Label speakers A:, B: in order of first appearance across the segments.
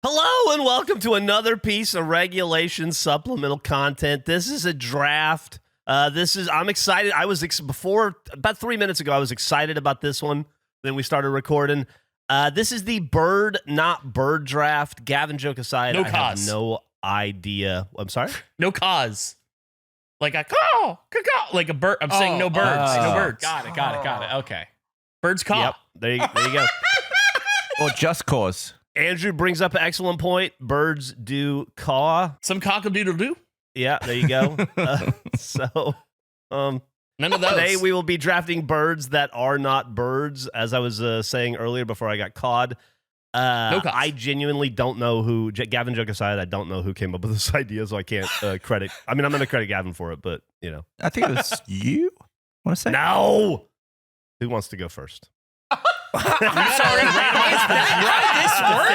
A: Hello and welcome to another piece of regulation supplemental content. This is a draft. I'm excited. Before about 3 minutes ago, I was excited about this one. Then we started recording. This is the bird, not bird draft. Gavin, joke aside,
B: No
A: I
B: cause.
A: have no idea. I'm sorry?
B: No cause. Like a caw, like a bird. I'm saying no birds. No birds.
C: Got it. Okay.
B: Birds caw.
A: Yep. There you go.
D: Or just cause.
A: Andrew brings up an excellent point. Birds do caw.
B: Some cock-a-doodle-doo.
A: Yeah, there you go.
B: None of those.
A: Today we will be drafting birds that are not birds, as I was saying earlier before I got caught.
B: No cause.
A: I genuinely don't know who, Gavin joke aside, I don't know who came up with this idea, so I can't credit. I mean, I'm going to credit Gavin for it, but, you know.
D: I think it was you. Want to say?
A: No! Who wants to go first?
C: I'm sorry.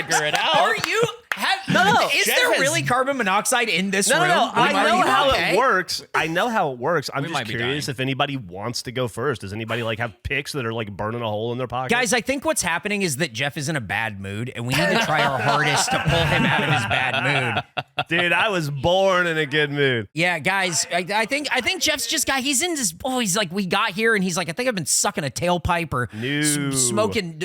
B: Figure it out.
C: Are you? Is
B: Jeff
C: there
B: has-
C: really carbon monoxide in this
A: No,
C: room?
A: I know how
C: Okay.
A: it works. I know how it works. I'm
C: We
A: just
C: might be
A: curious
C: dying.
A: if anybody wants to go first. Does anybody have picks that are burning a hole in their pocket?
C: Guys, I think what's happening is that Jeff is in a bad mood, and we need to try our hardest to pull him out of his bad mood.
A: Dude, I was born in a good mood.
C: Yeah, guys, I think Jeff's just got. He's in this. Oh, he's like, we got here, and he's like, I think I've been sucking a tailpipe or
A: No.
C: smoking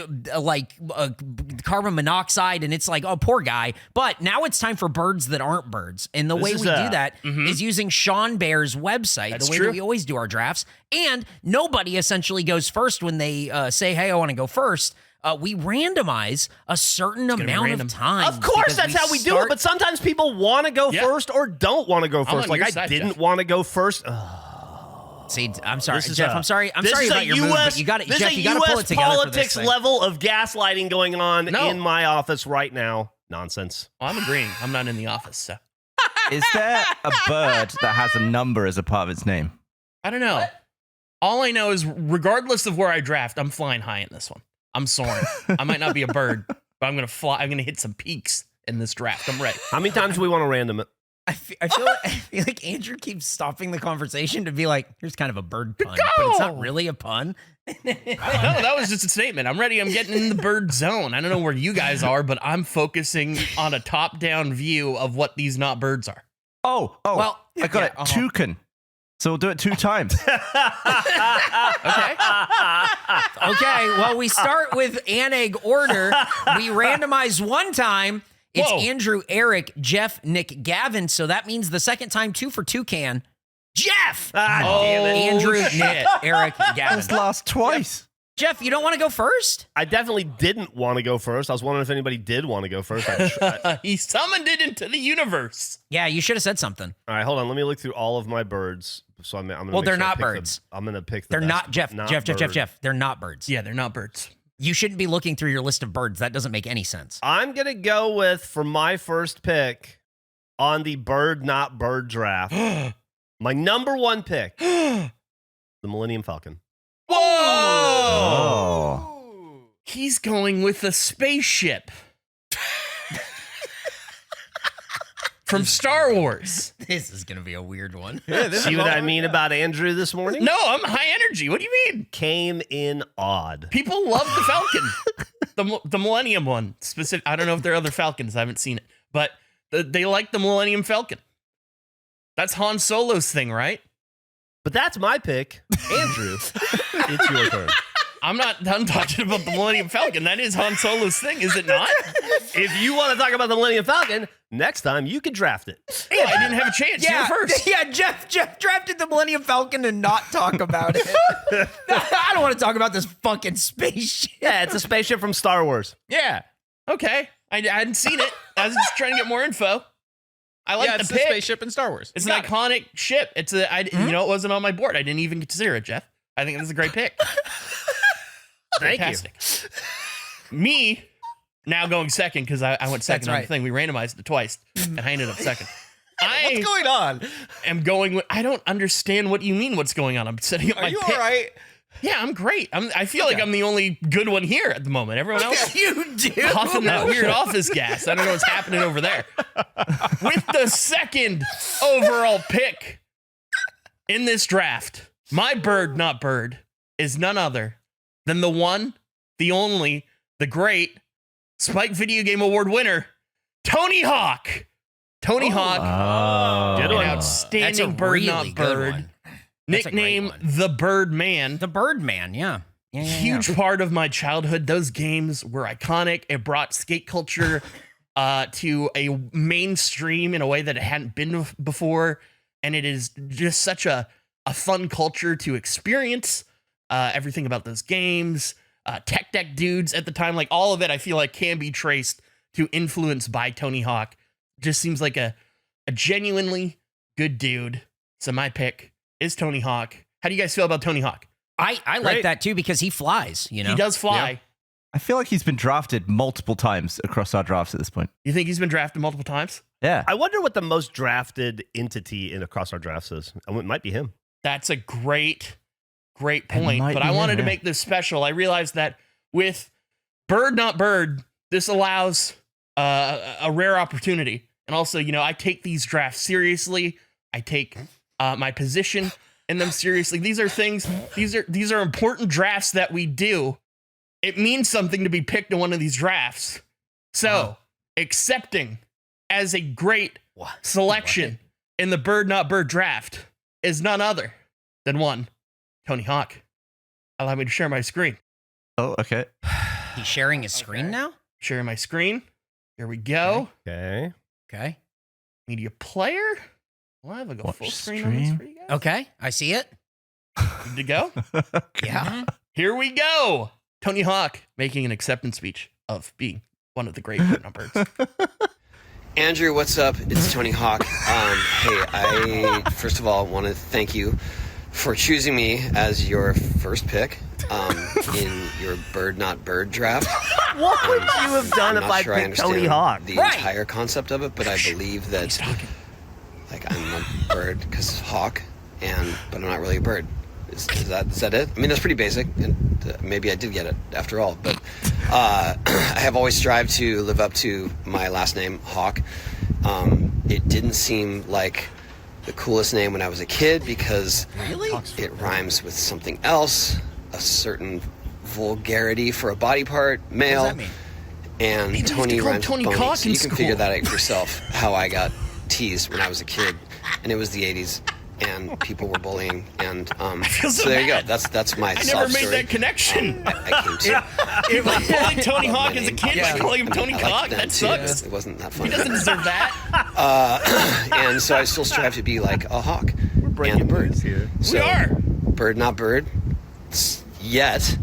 C: carbon monoxide, and it's like, oh, poor guy. But now it's time for birds that aren't birds, and the
A: This
C: way
A: is
C: we do that is using Sean Bear's website,
B: That's
C: the way
B: true.
C: that we always do our drafts. And nobody essentially goes first when they say, "Hey, I want to go first." We randomize a certain
B: be
C: amount
B: random.
C: of time.
A: Of course,
C: because
A: that's
C: we
A: how we do it.
C: start-
A: But sometimes people want to go
B: Yeah.
A: first or don't want to go first.
B: on your
A: I
B: side,
A: didn't
B: Jeff.
A: want to go first.
C: See, I'm sorry,
A: This is
C: Jeff.
A: a-
C: I'm sorry. I'm
A: this
C: sorry
A: is a
C: about your mood, but you got it,
A: This
C: Jeff.
A: is
C: You
A: a
C: got to pull it
A: U.S.
C: together for
A: politics
C: this thing.
A: level of gaslighting going on
B: No.
A: in my office right now. Nonsense.
B: Well, I'm agreeing. I'm not in the office, so
D: Is there a bird that has a number as a part of its name?
B: I don't know. All I know is, regardless of where I draft, I'm flying high in this one. I'm soaring. I might not be a bird, but I'm gonna fly. I'm gonna hit some peaks in this draft. I'm ready.
A: How many times do we want to random it?
C: I feel like Andrew keeps stopping the conversation to be like, here's kind of a bird pun, but it's not really a pun.
B: No, that was just a statement. I'm ready. I'm getting in the bird zone. I don't know where you guys are, but I'm focusing on a top-down view of what these not birds are.
D: Oh,
C: Well,
D: I got
C: yeah,
D: it. Toucan. So we'll do it 2 times.
B: Okay.
C: Okay, well, we start with Aneg order. We randomize one time. It's
B: Whoa.
C: Andrew, Eric, Jeff, Nick, Gavin. So that means the second time, 2 for Toucan. Jeff!
A: Ah, damn it.
C: Andrew,
B: shit.
C: Nick, Eric, Gavin.
D: This last twice.
C: Jeff, you don't want to go first?
A: I definitely didn't want to go first. I was wondering if anybody did want to go first.
B: He summoned it into the universe.
C: Yeah, you should have said something.
A: All right, hold on. Let me look through all of my birds. So I'm gonna
C: Well,
A: make
C: they're
A: sure I
C: not
A: pick
C: birds.
A: I'm gonna pick. The
C: They're
A: best
C: not, Jeff.
A: not
C: Jeff.
A: bird.
C: They're not birds.
B: Yeah, they're not birds.
C: You shouldn't be looking through your list of birds. That doesn't make any sense.
A: I'm gonna go with for my first pick on the bird not bird draft. My number 1 pick, the Millennium Falcon.
B: Whoa!
D: Oh.
B: He's going with a spaceship from Star Wars.
C: This is going to be a weird one.
A: See what I mean about Andrew this morning?
B: No, I'm high energy. What do you mean?
A: Came in odd.
B: People love the Falcon, the Millennium one. Specific. I don't know if there are other Falcons. I haven't seen it, but they like the Millennium Falcon. That's Han Solo's thing, right?
A: But that's my pick. Andrew, it's your turn.
B: I'm not done talking about the Millennium Falcon. That is Han Solo's thing, is it not?
A: If you want to talk about the Millennium Falcon, next time you can draft it.
B: Oh, I didn't have a chance. You were first.
C: Yeah, Jeff drafted the Millennium Falcon and not talk about it. I don't want to talk about this fucking spaceship.
A: Yeah, it's a spaceship from Star Wars.
B: Yeah. Okay. I hadn't seen it. I was just trying to get more info. I like
E: Yeah,
B: the
E: it's the
B: pick.
E: spaceship in Star Wars.
B: It's an iconic ship. It's a. You know, it wasn't on my board. I didn't even consider it, Jeff. I think that's a great pick.
A: Thank
B: Fantastic. Me now going second because I went second
C: That's
B: on
C: right.
B: the thing. We randomized it twice, and I ended up second. I
E: What's going on?
B: am going with. I don't understand what you mean. What's going on? I'm setting up
E: Are
B: my
E: you
B: pick.
E: all right?
B: Yeah, I'm great. I feel like I'm the only good one here at the moment. Everyone else
C: You do.
B: puffing that weird office gas. I don't know what's happening over there. With the second overall pick in this draft, my bird, not bird, is none other than the one, the only, the great Spike Video Game Award winner, Tony Hawk. Tony Hawk,
A: Good
B: an
A: one.
C: That's a
B: outstanding bird,
C: really
B: not
C: good
B: bird.
C: one. That's a great
B: Nickname
C: one.
B: the Birdman.
C: The Birdman, yeah.
B: Huge part of my childhood. Those games were iconic. It brought skate culture to a mainstream in a way that it hadn't been before. And it is just such a fun culture to experience. Everything about those games, tech deck dudes at the time, like all of it, I feel like can be traced to influence by Tony Hawk. Just seems like a genuinely good dude. So my pick is Tony Hawk. How do you guys feel about Tony Hawk?
C: I like
A: Great.
C: that too because he flies, you know.
B: He does fly.
A: Yeah.
D: I feel like he's been drafted multiple times across our drafts at this point.
B: You think he's been drafted multiple times?
D: Yeah.
A: I wonder what the most drafted entity in across our drafts is. It might be him.
B: That's a great point.
D: might
B: But
D: be
B: I wanted
D: him,
B: to
D: yeah.
B: make this special. I realized that with Bird Not Bird, this allows a rare opportunity. And also, you know, I take these drafts seriously. I take my position in them seriously. These are things. These are important drafts that we do. It means something to be picked in one of these drafts. So accepting as a great selection in the Bird Not Bird draft is none other than one Tony Hawk. Allow me to share my screen.
D: Oh, okay.
C: He's sharing his screen now?
B: Sharing my screen. Here we go.
A: Okay.
C: Okay.
B: Media player. Well, I'll go
D: Watch
B: full screen on this
D: stream.
B: for you guys.
C: Okay. I see it.
B: Good to go.
C: Yeah.
B: Here we go. Tony Hawk making an acceptance speech of being one of the great Bird Not Birds.
E: Andrew, what's up? It's Tony Hawk. Hey, I first of all want to thank you for choosing me as your first pick in your Bird Not Bird draft.
A: What would you have done
E: I'm
A: if
E: not
A: I
E: sure I
A: picked Tony
E: understand
A: Hawk?
E: the
C: Right.
E: entire concept of it, but I believe that like I'm a bird because hawk, but I'm not really a bird. Is that it? I mean, that's pretty basic, and maybe I did get it after all. But I have always strived to live up to my last name, Hawk. It didn't seem like the coolest name when I was a kid because it rhymes with something else, a certain vulgarity for a body part, male.
C: What does that mean?
E: And
B: They used to
E: Tony
B: call
E: rhymes
B: Tony
E: with
B: Cock
E: bony, so
B: in
E: you can figure
B: school.
E: that out yourself. How I got teased when I was a kid, and it was the '80s, and people were bullying, and
B: feel so
E: so there you go.
B: bad.
E: That's my
B: I
E: sob
B: never made
E: story.
B: that connection.
E: I came to.
B: If I bullied Tony
E: love
B: Hawk
E: my
B: as a
E: name.
B: kid by calling him Tony
E: I liked
B: Hawk,
E: it then,
B: that
E: too.
B: sucks.
E: It wasn't that
B: He
E: funny.
B: doesn't deserve that.
E: And so I still strive to be like a hawk
A: We're breaking
E: and a bird.
A: news here.
E: So,
B: We are.
E: Bird Not Bird. Yet.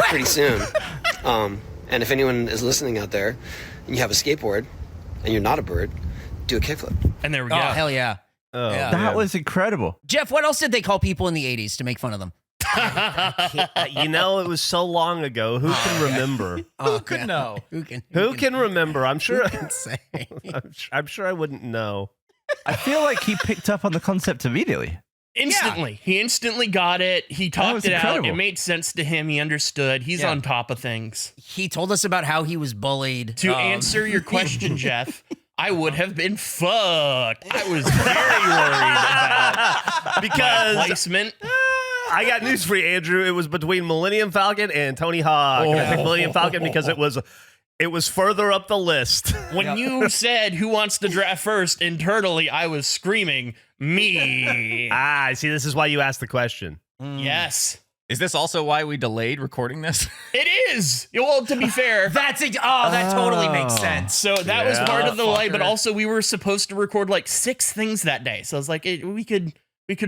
E: Pretty soon. And if anyone is listening out there, and you have a skateboard, and you're not a bird, do a kickflip.
B: And there we
C: Oh,
B: go.
C: hell yeah.
A: Oh,
C: Yeah.
D: That was incredible.
C: Jeff, what else did they call people in the 80s to make fun of them?
A: You know, it was so long ago. Who can remember?
C: Who
F: could know?
A: Who can remember? I'm sure.
C: Who can say?
A: I'm sure I wouldn't know.
D: I feel like he picked up on the concept immediately.
B: Instantly. He instantly got it. He talked
D: was
B: it out.
D: incredible.
B: It made sense to him. He understood. He's
C: Yeah.
B: on top of things.
C: He told us about how he was bullied.
B: To answer your question, Jeff, I would have been fucked. I was very worried about
A: Because
B: placement.
A: I got news for you, Andrew. It was between Millennium Falcon and Tony Hawk. And I picked Millennium Falcon because it was further up the list.
B: When you said who wants to draft first internally, I was screaming, me.
A: Ah, see, this is why you asked the question.
B: Yes.
F: Is this also why we delayed recording this?
B: It is. Well, to be fair.
C: that totally makes sense.
B: So that was
A: Yeah.
B: part of the delay, but
C: Fucker.
B: also we were supposed to record like 6 things that day. So I was like, we could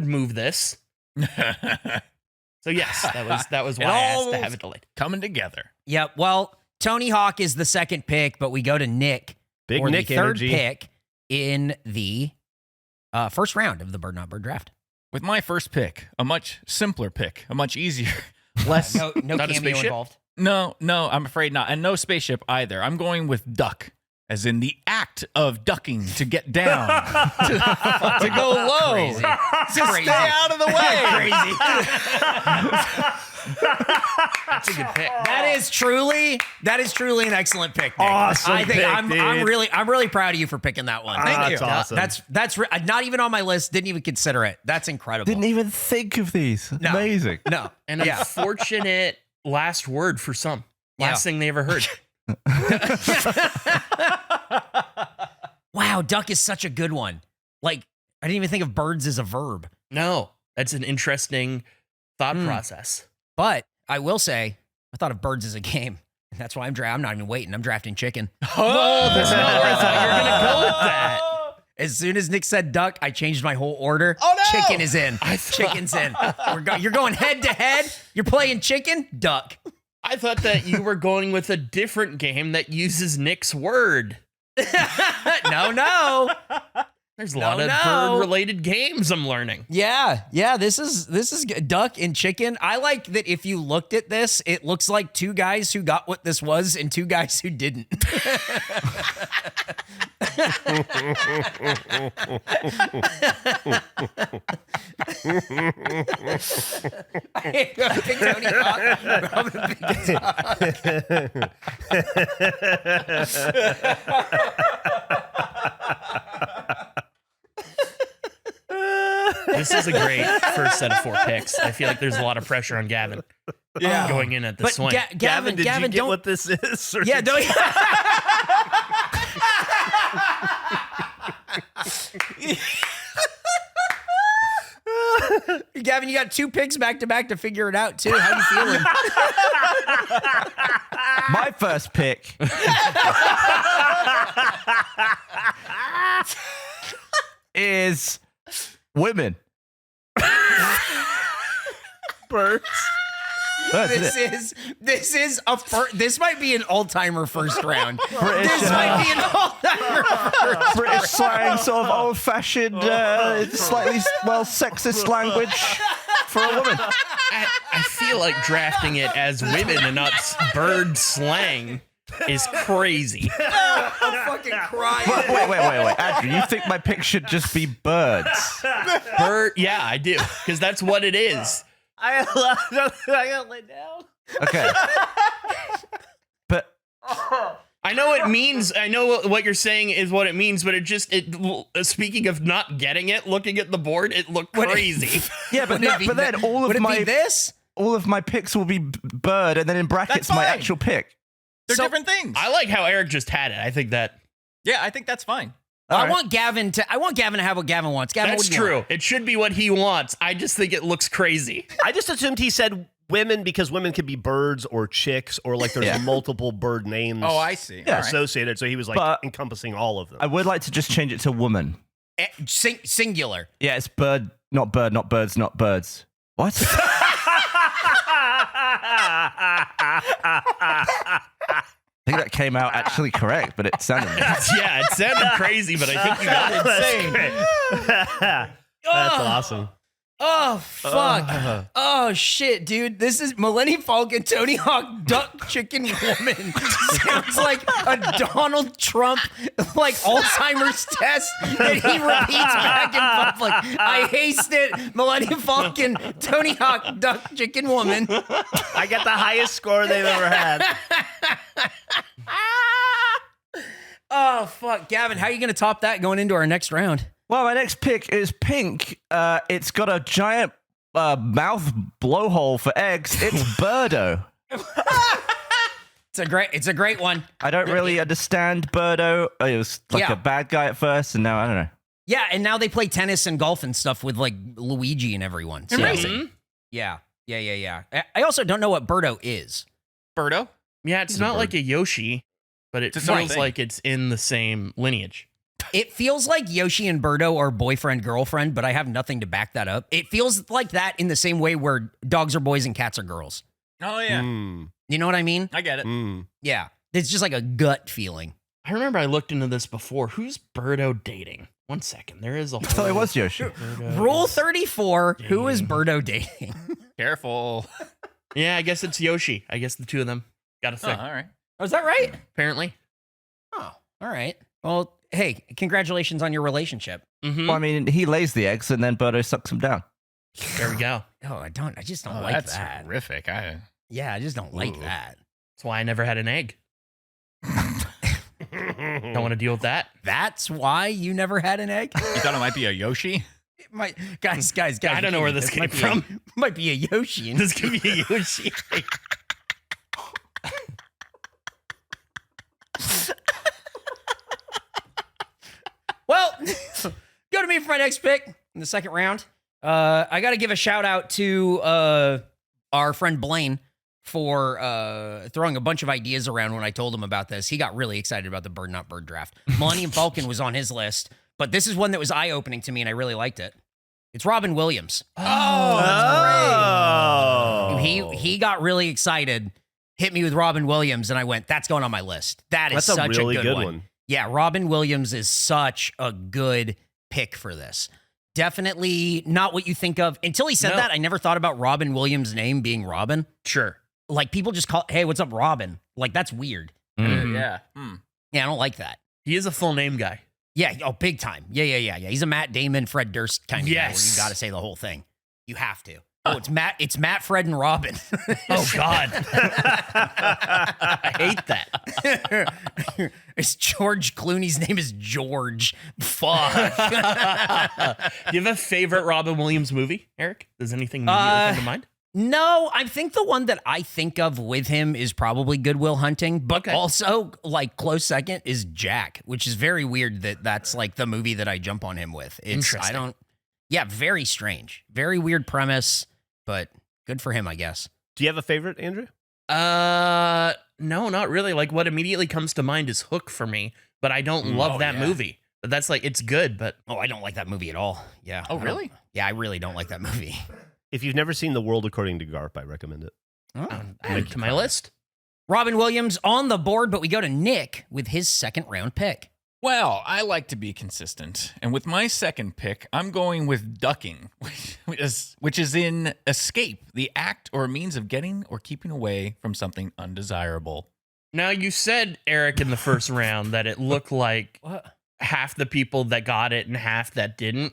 B: move this. So yes, that was why I asked to have it delayed.
F: Coming together.
C: Yep. Well, Tony Hawk is the second pick, but we go to Nick.
A: Big
C: for
A: Nick
C: the third
A: energy.
C: pick in the first round of the Bird Not Bird draft.
F: With my first pick, a much simpler pick, a much easier, less.
C: No
B: Not a
C: cameo
B: spaceship?
C: involved.
F: No, I'm afraid not. And no spaceship either. I'm going with duck, as in the act of ducking to get down, to go low,
C: Crazy.
F: to stay out of the way.
B: That's a good pick.
C: That is truly an excellent pick, Nick.
A: Awesome
C: I think
A: pick,
C: I'm
A: dude.
C: really proud of you for picking that one.
A: Thank
F: you.
A: That's awesome.
C: That's not even on my list. Didn't even consider it. That's incredible.
D: Didn't even think of these.
C: No.
D: Amazing.
C: No.
B: An unfortunate last word for some. Last thing they ever heard.
C: Wow, duck is such a good one. Like, I didn't even think of birds as a verb.
B: No, that's an interesting thought process.
C: But I will say, I thought of birds as a game. And that's why I'm not even waiting. I'm drafting chicken.
B: Oh, that's not where I thought you were going to go with that.
C: As soon as Nick said duck, I changed my whole order.
B: Oh, no!
C: Chicken is in. Chicken's in. You're going head to head. You're playing chicken, duck.
B: I thought that you were going with a different game that uses Nick's word.
C: No.
B: There's a lot of bird-related games I'm learning.
C: Yeah. This is good. Duck and chicken. I like that if you looked at this, it looks like two guys who got what this was and two guys who didn't. I pick Tony Hawk. I'm gonna pick
B: This is a great first set of 4 picks. I feel like there's a lot of pressure on Gavin going in at this swing.
A: Gavin, did you get
C: don't.
A: what this is? Or
C: Yeah, don't. Gavin, you got 2 picks back to back to figure it out too. How you feeling?
D: My first pick is women.
A: birds?
C: This is a this might be an all-timer first round.
D: British,
C: This might be an all-timer first
D: British slang, sort of old-fashioned, slightly sexist language for a woman.
B: I feel like drafting it as women and not bird slang is crazy.
C: I'm fucking crying.
D: Wait. Andrew, you think my pick should just be birds?
B: Yeah, I do. Because that's what it is.
A: I gotta lay down.
D: Okay. But
B: I know it means, I know what you're saying is what it means, but speaking of not getting it, looking at the board, it looked crazy.
D: yeah, but then all of my picks will be bird, and then in brackets
F: That's
D: my
F: fine.
D: actual pick.
F: They're different things.
B: I like how Eric just had it. I think that
F: Yeah, I think that's fine.
C: I want Gavin to have what Gavin wants. Gavin,
B: that's
C: what do you
B: true.
C: want?
B: It should be what he wants. I just think it looks crazy.
A: I just assumed he said women because women could be birds or chicks or like there's multiple bird names
F: Oh, I see.
D: Yeah.
F: All right.
A: associated. So he was like
D: But-
A: encompassing all of them.
D: I would like to just change it to woman.
C: Singular.
D: Yeah, it's bird, not birds, not birds. What? I think that came out actually correct, but it sounded.
B: Yeah, it sounded crazy, but I think you got it.
A: Insane. That's awesome.
C: Oh, fuck. Oh, shit, dude. This is Millennium Falcon, Tony Hawk, Duck Chicken Woman. Sounds like a Donald Trump, like, Alzheimer's test that he repeats back in public. I haste it. Millennium Falcon, Tony Hawk, Duck Chicken Woman.
A: I got the highest score they've ever had.
C: Oh, fuck. Gavin, how are you going to top that going into our next round?
D: Well, my next pick is pink. It's got a giant mouth blowhole for eggs. It's Birdo.
C: It's a great one.
D: I don't really understand Birdo. It was like a bad guy at first, and now I don't know.
C: Yeah, and now they play tennis and golf and stuff with like Luigi and everyone. So,
B: Amazing.
C: Yeah. I also don't know what Birdo is.
F: Birdo?
B: Yeah, it's not like a Yoshi, but it
F: It's its own
B: feels
F: thing.
B: like it's in the same lineage.
C: It feels like Yoshi and Birdo are boyfriend girlfriend, but I have nothing to back that up. It feels like that in the same way where dogs are boys and cats are girls.
F: Oh, yeah.
C: You know what I mean?
F: I get it.
C: Yeah. It's just like a gut feeling.
B: I remember I looked into this before. Who's Birdo dating? 1 second. There is a
D: I thought it
B: whole
D: was Yoshi.
B: Birdo
C: Rule
B: is
C: 34, who is
B: dating.
C: Birdo dating?
F: Careful.
B: Yeah, I guess it's Yoshi. I guess the two of them got a
F: Oh,
B: thing.
F: all right.
C: Oh, is that right?
B: Apparently.
C: Oh, all right. Well, hey, congratulations on your relationship.
B: Mm-hmm.
D: Well, I mean, he lays the eggs, and then Birdo sucks them down.
B: There we go.
C: Oh, I just don't
F: Oh,
C: like
F: that's
C: that.
F: horrific.
C: Yeah, I just don't like
A: Ooh.
C: that.
B: That's why I never had an egg. Don't want to deal with that.
C: That's why you never had an egg?
F: You thought it might be a Yoshi?
C: It might, guys.
B: I don't know where this came
C: might be
B: from.
C: might be a Yoshi.
B: This could be a Yoshi.
C: go to me for my next pick in the second round. I got to give a shout out to our friend Blaine for throwing a bunch of ideas around when I told him about this. He got really excited about the Bird Not Bird draft. Millennium Falcon was on his list, but this is one that was eye-opening to me, and I really liked it. It's Robin Williams.
A: Oh,
C: He got really excited, hit me with Robin Williams, and I went, that's going on my list. That's such
A: a really
C: a good one. Yeah, Robin Williams is such a good pick for this. Definitely not what you think of. Until he said that, I never thought about Robin Williams' name being Robin.
B: Sure.
C: Like, people just call, hey, what's up, Robin? Like, that's weird.
F: Yeah.
C: Yeah, I don't like that.
B: He is a full name guy.
C: Yeah, big time. Yeah. He's a Matt Damon, Fred Durst kind of guy where you got to say the whole thing. You have to. Oh, it's Matt, Fred, and Robin.
B: Oh, God. I hate that.
C: It's George Clooney's name is George. Fuck.
B: Do you have a favorite Robin Williams movie, Eric? Does anything immediately come to mind?
C: No, I think the one that I think of with him is probably Good Will Hunting, but also, like, close second is Jack, which is very weird that that's, like, the movie that I jump on him with.
B: Interesting.
C: Yeah, very strange. Very weird premise, but good for him, I guess.
A: Do you have a favorite, Andrew?
B: No, not really. Like, what immediately comes to mind is Hook for me, but I don't love that movie. But that's like, it's good, but...
C: Oh, I don't like that movie at all. Yeah.
F: Oh, really?
C: Yeah, I really don't like that movie.
A: If you've never seen The World According to Garp, I recommend it.
B: add it to my list.
C: Robin Williams on the board, but we go to Nick with his second round pick.
F: Well, I like to be consistent. And with my second pick, I'm going with ducking, which is in escape, the act or means of getting or keeping away from something undesirable.
B: Now, you said, Eric, in the first round that it looked like half the people that got it and half that didn't.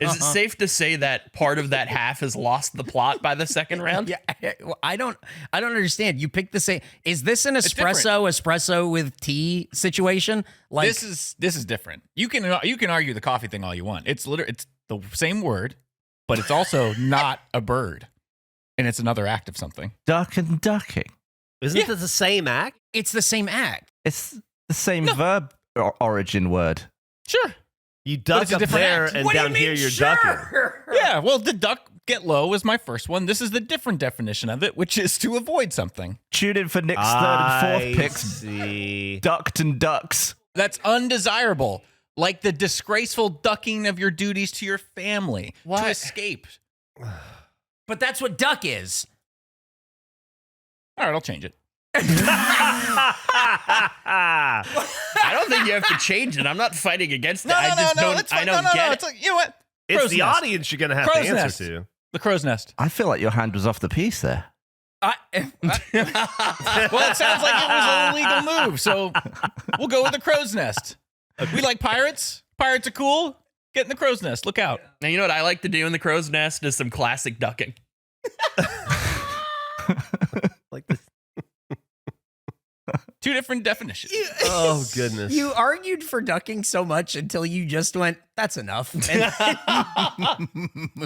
B: Is it safe to say that part of that half has lost the plot by the second round?
C: Yeah, I don't understand. You picked the same. Is this an espresso with tea situation? Like,
F: this is different. You can argue the coffee thing all you want. It's the same word, but it's also not a bird, and it's another act of something.
D: Duck and ducking.
A: Isn't it the same act?
C: It's the same act.
D: It's the same verb origin word.
F: Sure.
A: You duck up there, and down here you're ducking.
F: Yeah, well, the duck get low was my first one. This is the different definition of it, which is to avoid something.
D: Tune in for Nick's third and fourth picks.
A: See.
D: Ducked and ducks.
F: That's undesirable. Like the disgraceful ducking of your duties to your family. To escape.
C: But that's what duck is.
F: All right, I'll change it.
B: I don't think you have to change it. I'm not fighting against it. I don't get it.
F: It's like, you know what?
A: It's
F: Crow's
A: the
F: nest.
A: audience you're going to have
F: Crow's
A: to answer
F: nest.
A: to.
F: The crow's nest.
D: I feel like your hand was off the piece there.
F: Well, it sounds like it was an illegal move, so we'll go with the crow's nest. We like pirates. Pirates are cool. Get in the crow's nest. Look out.
B: Now, you know what I like to do in the crow's nest is some classic ducking.
A: Like this.
F: Two different definitions.
A: Oh, goodness.
C: You argued for ducking so much until you just went, that's enough. And then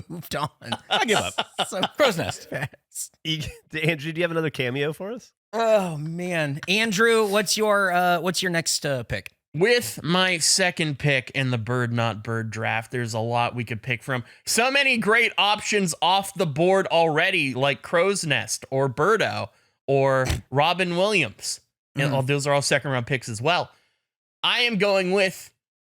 C: moved on.
F: I give up.
C: So
F: Crow's nest.
C: fast.
A: Andrew, do you have another cameo for us?
C: Oh, man. Andrew, what's your next pick?
B: With my second pick in the Bird Not Bird draft, there's a lot we could pick from. So many great options off the board already, like Crow's Nest or Birdo or Robin Williams. And those are all second round picks as well. I am going with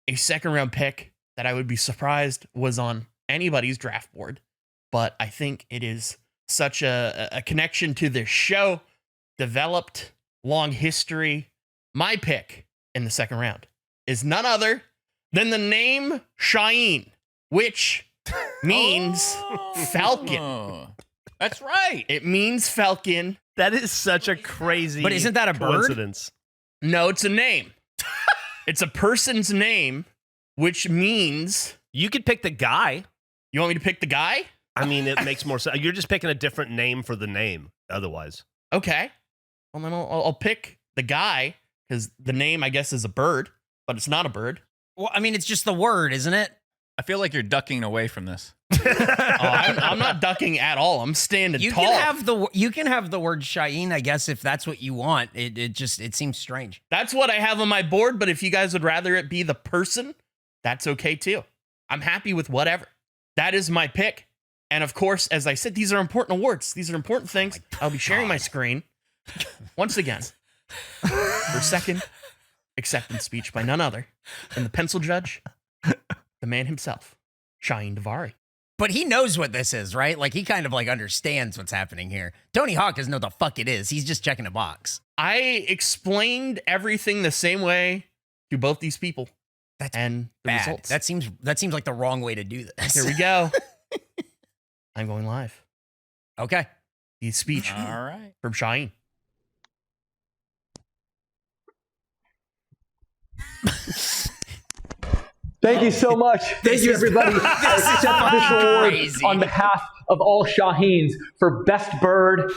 B: a second round pick that I would be surprised was on anybody's draft board, but I think it is such a connection to this show, developed, long history. My pick in the second round is none other than the name Shaheen, which means Falcon.
F: Oh, that's right.
B: It means Falcon.
A: That is such a crazy
C: But isn't that a bird?
A: coincidence.
B: No, it's a name. It's a person's name, which means...
A: You could pick the guy.
B: You want me to pick the guy?
A: I mean, it makes more sense. You're just picking a different name for the name otherwise.
B: Okay. Well, then I'll pick the guy, because the name, I guess, is a bird, but it's not a bird.
C: Well, I mean, it's just the word, isn't it?
F: I feel like you're ducking away from this.
B: I'm not ducking at all. I'm standing
C: You
B: tall.
C: you can have the word Shaheen, I guess, if that's what you want. It seems strange.
B: That's what I have on my board, but if you guys would rather it be the person That's okay too. I'm happy with whatever. That is my pick. And of course, as I said, these are important awards. These are important things. I'll be sharing my screen once again for second acceptance speech by none other than the pencil judge, the man himself, Shaheen Davari.
C: But he knows what this is, right? Like, he kind of like understands what's happening here. Tony Hawk doesn't know what the fuck it is. He's just checking a box.
B: I explained everything the same way to both these people.
C: That's
B: and the
C: bad.
B: results.
C: That seems like the wrong way to do this.
B: Here we go. I'm going live.
C: Okay.
B: The speech
F: All right.
B: from Shaheen.
G: Thank you so much. Thank you, everybody. I accept this award
C: crazy.
G: on behalf of all Shaheens for Best Bird,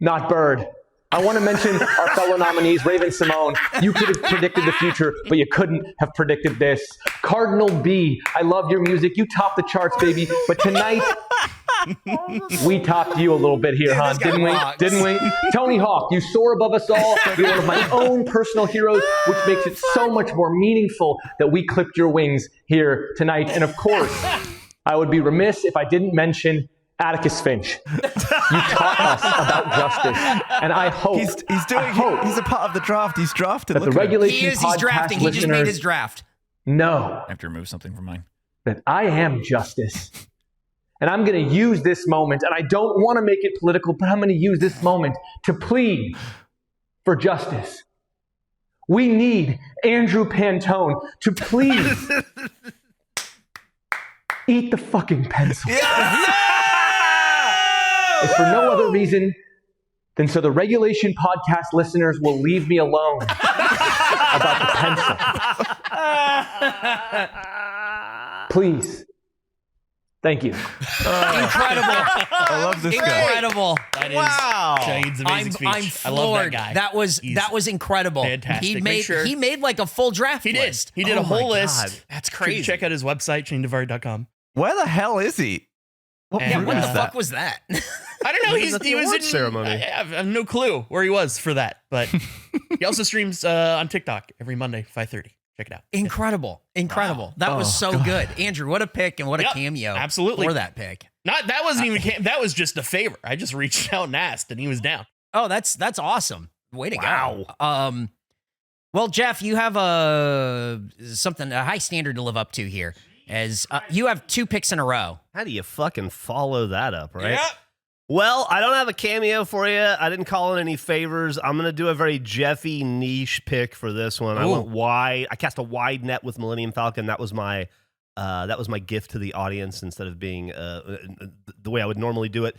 G: Not Bird. I want to mention our fellow nominees, Raven Simone. You could have predicted the future, but you couldn't have predicted this. Cardinal B, I love your music. You topped the charts, baby. But tonight, we topped you a little bit here, huh?
C: This guy
G: Didn't we?
C: rocks.
G: Didn't we? Tony Hawk, you soar above us all. You're one of my own personal heroes, which makes it so much more meaningful that we clipped your wings here tonight. And of course, I would be remiss if I didn't mention Atticus Finch. You taught us about justice, and I hope
D: He's a part of the draft. He's drafted.
G: that the
D: Look at him.
G: regulation
C: He is.
G: podcast
C: He's drafting. He just made
G: listeners
C: his draft.
G: know
F: I have to remove something from mine.
G: that I am justice. And I'm going to use this moment, and I don't want to make it political, but I'm going to use this moment to plead for justice. We need Andrew Pantone to please eat the fucking pencil. If for no other reason than so the Regulation Podcast listeners will leave me alone about the pencil. Please. Thank you.
C: Incredible.
D: I love this guy.
C: Incredible.
B: That is
D: Wow.
B: Shaheen's amazing speech.
C: I'm
B: I
C: floored.
B: love that guy.
C: That was incredible.
B: fantastic.
C: He made like a full draft
B: He did.
C: list.
B: He did
C: Oh
B: a whole
C: my
B: list.
C: God.
F: That's
B: You
F: crazy.
B: can check out his website, ShaheenDavari.com.
D: Where the hell is he? What
B: And,
C: Yeah,
D: year
C: what
D: is
C: the
D: that?
C: fuck was that?
B: I don't know.
A: He was at the
B: He was
A: awards
B: in
A: ceremony.
B: I have no clue where he was for that, but he also streams on TikTok every Monday, 5:30. Check it out.
C: Incredible. That was so good. Andrew, what a pick and what a
B: Yep,
C: cameo.
B: absolutely.
C: For that pick.
B: That wasn't even that was just a favor. I just reached out and asked, and he was down.
C: Oh, that's awesome. Way to go. Well, Jeff, you have a high standard to live up to here, as you have 2 picks in a row.
A: How do you fucking follow that up, right? Well, I don't have a cameo for you. I didn't call in any favors. I'm going to do a very Jeffy niche pick for this one. I went wide. I cast a wide net with Millennium Falcon. That was my gift to the audience instead of being the way I would normally do it,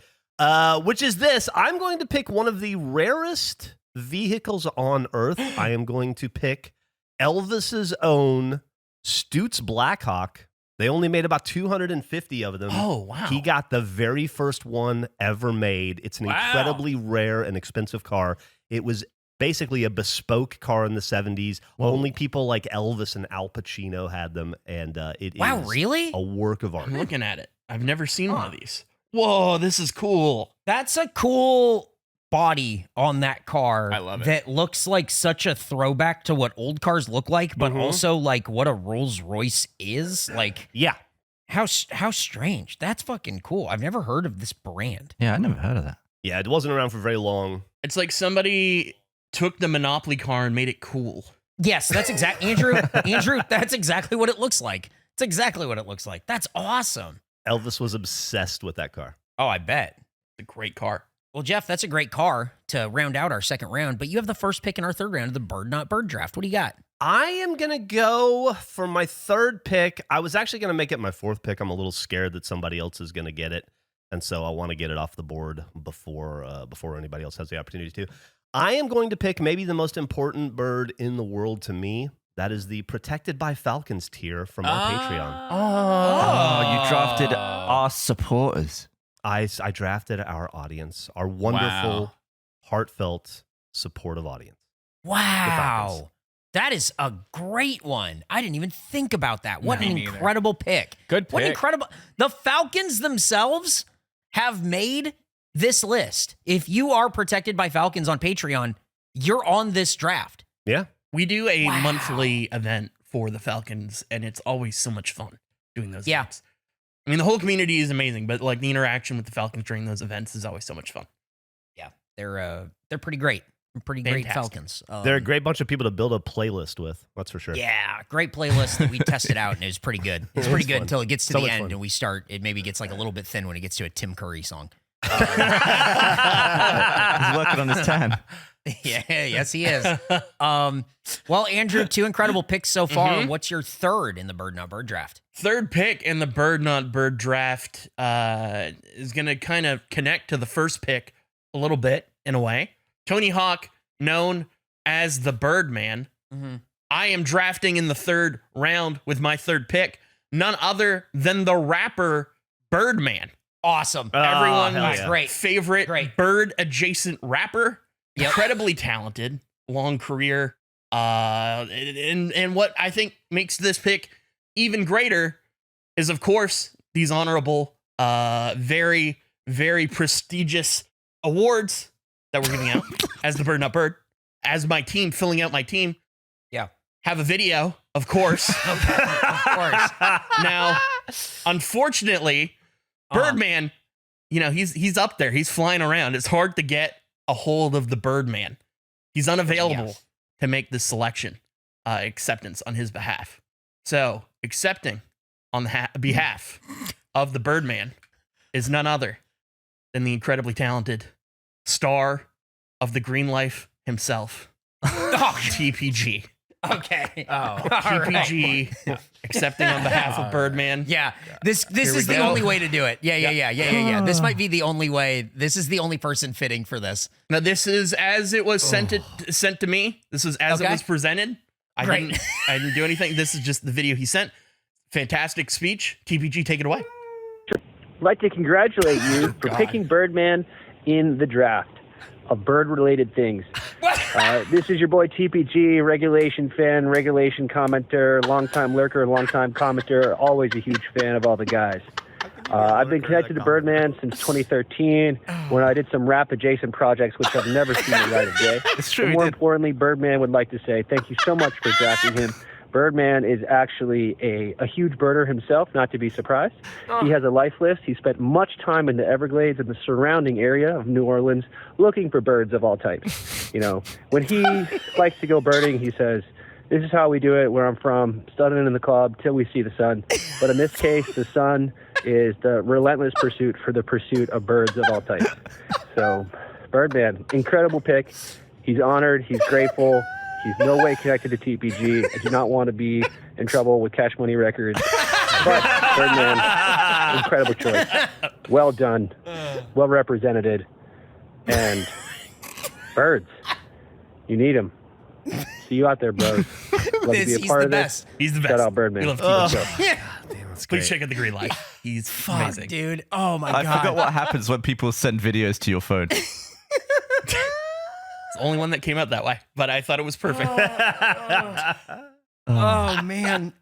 A: which is this. I'm going to pick one of the rarest vehicles on Earth. I am going to pick Elvis's own Stutz Blackhawk. They only made about 250 of them.
B: Oh, wow.
A: He got the very first one ever made. It's an incredibly rare and expensive car. It was basically a bespoke car in the 70s. Only people like Elvis and Al Pacino had them, and it is
C: really?
A: a work of art.
B: I'm looking at it. I've never seen one of these. Whoa, this is cool.
C: That's a cool body on that car.
F: I love it.
C: That looks like such a throwback to what old cars look like, but also like what a Rolls Royce is. Like,
A: Yeah.
C: how strange. That's fucking cool. I've never heard of this brand.
D: Yeah, I never heard of that.
A: Yeah, it wasn't around for very long.
B: It's like somebody took the Monopoly car and made it cool.
C: Yes, that's Andrew, that's exactly what it looks like. It's exactly what it looks like. That's awesome.
A: Elvis was obsessed with that car.
C: Oh, I bet.
B: It's a great car.
C: Well, Jeff, that's a great car to round out our second round, but you have the first pick in our third round of the Bird Not Bird draft. What do you got?
A: I am going to go for my third pick. I was actually going to make it my fourth pick. I'm a little scared that somebody else is going to get it, and so I want to get it off the board before anybody else has the opportunity to. I am going to pick maybe the most important bird in the world to me. That is the Protected by Falcons tier from our Patreon.
D: Oh, you drafted our supporters.
A: I drafted our audience, our wonderful, heartfelt, supportive audience.
C: Wow. That is a great one. I didn't even think about that. What
F: Me
C: an
F: neither.
C: incredible pick.
F: Good
C: What
F: pick.
C: incredible. The Falcons themselves have made this list. If you are Protected by Falcons on Patreon, you're on this draft.
A: Yeah.
B: We do a
C: Wow.
B: monthly event for the Falcons, and it's always so much fun doing those
C: Yeah.
B: events. I mean, the whole community is amazing, but like the interaction with the Falcons during those events is always so much fun.
C: Yeah, they're pretty great. Pretty great
B: Fantastic.
C: Falcons.
A: They're a great bunch of people to build a playlist with. That's for sure.
C: Yeah, great playlist that we tested out, and it was pretty good. It's pretty good
A: fun.
C: until it gets to
A: So
C: the
A: much
C: end,
A: fun.
C: and we start. It maybe gets like a little bit thin when it gets to a Tim Curry song.
D: He's working on his tan.
C: Yeah, yes, he is. Well, Andrew, 2 incredible picks so far. What's your third in the Bird Not Bird draft?
B: Third pick in the Bird Not Bird draft is going to kind of connect to the first pick a little bit in a way. Tony Hawk, known as the Birdman. I am drafting in the 3rd round with my 3rd pick, none other than the rapper Birdman.
C: Awesome.
B: Everyone's
A: hell yeah.
C: Great.
B: favorite
C: Great.
B: bird adjacent rapper.
C: Yep.
B: Incredibly talented, long career. And what I think makes this pick even greater is, of course, these honorable, very, very prestigious awards that we're giving out as the Bird Not Bird, as my team, filling out my team.
C: Yeah.
B: Have a video, of course.
C: Of course.
B: Now, unfortunately, Birdman, you know, he's up there. He's flying around. It's hard to get a hold of the Birdman. He's unavailable to make this selection acceptance on his behalf. So, accepting on the behalf of the Birdman is none other than the incredibly talented star of the Green Life himself, TPG.
C: Okay. Oh,
B: TPG accepting on behalf of Birdman.
C: Yeah, this
B: Here we
C: is the
B: go.
C: only way to do it. Yeah. This might be the only way. This is the only person fitting for this.
B: Now, this is as it was sent to me. This was as it was presented.
C: Great.
B: I didn't do anything. This is just the video he sent. Fantastic speech. TPG, take it away.
H: I'd like to congratulate you for picking Birdman in the draft of bird-related things. This is your boy TPG, regulation fan, regulation commenter, longtime lurker, longtime commenter, always a huge fan of all the guys. I've been connected to Birdman since 2013 when I did some rap-adjacent projects which have never seen the light of day.
D: It's true.
H: But more importantly, Birdman would like to say thank you so much for drafting him. Birdman is actually a huge birder himself, not to be surprised. He has a life list. He spent much time in the Everglades and the surrounding area of New Orleans looking for birds of all types. You know, when he likes to go birding, he says, "This is how we do it where I'm from, studying in the club till we see the sun." But in this case, the sun is the relentless pursuit for the pursuit of birds of all types. So, Birdman, incredible pick. He's honored. He's grateful. He's no way connected to TPG. I do not want to be in trouble with Cash Money Records. But Birdman, incredible choice. Well done. Well represented. And birds, you need them. See you out there, bros. Love to be a
C: He's
H: part
C: the
H: of this.
C: best.
B: He's the best.
H: Shout out Birdman.
B: We love TPG.
A: That's
B: Please
A: great.
B: check out the Green Life. He's
C: Fuck,
B: amazing.
C: dude. Oh my
D: I
C: god.
D: forgot what happens when people send videos to your phone.
B: It's the only one that came out that way, but I thought it was perfect.
C: Oh man.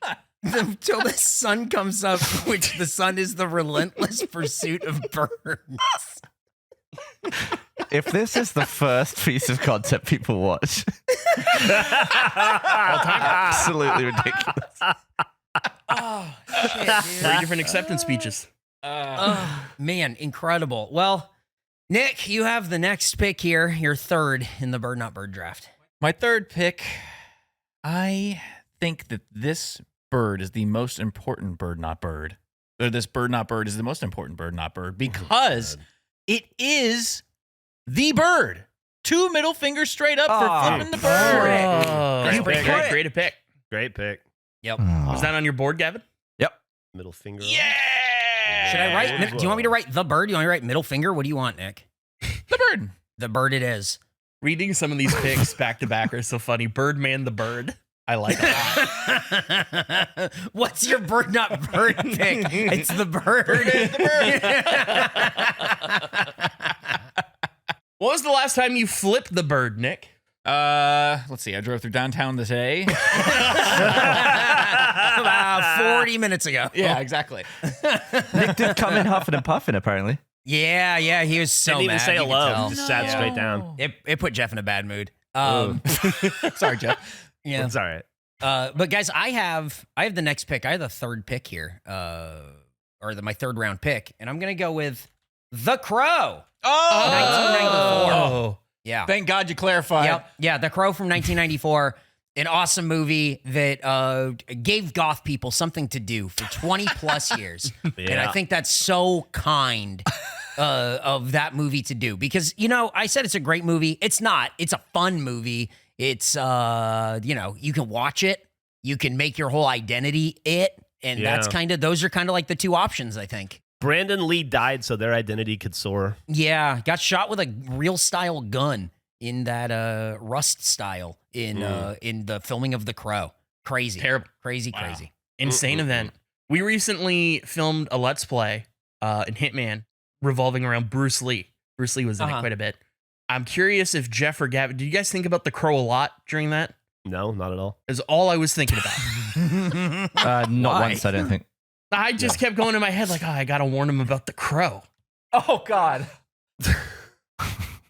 C: Until the sun comes up, which the sun is the relentless pursuit of birds.
D: If this is the first piece of content people watch, absolutely ridiculous.
C: Oh shit, dude.
B: 3 different acceptance speeches.
C: Oh, man, incredible. Well, Nick, you have the next pick here, your third in the Bird Not Bird draft.
F: My third pick, I think that this bird is the most important bird not bird. Or this bird not bird is the most important bird not bird because it is the bird. 2 middle fingers straight up for flipping the bird.
B: Oh,
A: Great
B: great,
A: pick.
B: great, great pick.
A: Great pick.
C: Yep.
B: Was that on your board, Gavin?
A: Middle finger.
B: Yeah.
C: Should I write? Do you want me to write the bird? Do you want me to write middle finger? What do you want, Nick?
F: The bird.
C: The bird it is.
B: Reading some of these picks back to back are so funny. Birdman the bird. I like a lot.
C: What's your Bird Not Bird pick? It's the bird.
B: What was the last time you flipped the bird, Nick?
F: Let's see. I drove through downtown today.
C: About 40 minutes ago.
F: Yeah, exactly.
D: Nick did come in huffing and puffing, apparently.
C: Yeah, he was so
A: Didn't even
C: mad.
A: say
C: you could
A: hello.
C: tell.
A: Just sat straight down.
C: It put Jeff in a bad mood.
F: Sorry, Jeff.
C: Yeah.
A: It's all right.
C: But guys, I have the next pick. I have the third pick here, my third round pick, and I'm gonna go with The Crow. 1994. Yeah.
F: Thank God you clarified.
C: Yep. Yeah, The Crow from 1994. An awesome movie that gave goth people something to do for 20 plus years. And I think that's so kind of that movie to do. Because, I said it's a great movie. It's not. It's a fun movie. It's, you can watch it. You can make your whole identity it. And those are kind of like the two options, I think.
A: Brandon Lee died so their identity could soar.
C: Yeah, got shot with a real style gun in that Rust style in the filming of The Crow. Crazy.
B: Terrible.
C: Crazy.
B: Insane event. We recently filmed a Let's Play in Hitman revolving around Bruce Lee. Bruce Lee was in it quite a bit. I'm curious if Jeff or Gavin, do you guys think about The Crow a lot during that?
A: No, not at all.
B: Is all I was thinking about.
D: Not once, I don't think.
B: I just kept going in my head like, I gotta warn him about The Crow.
C: Oh, God.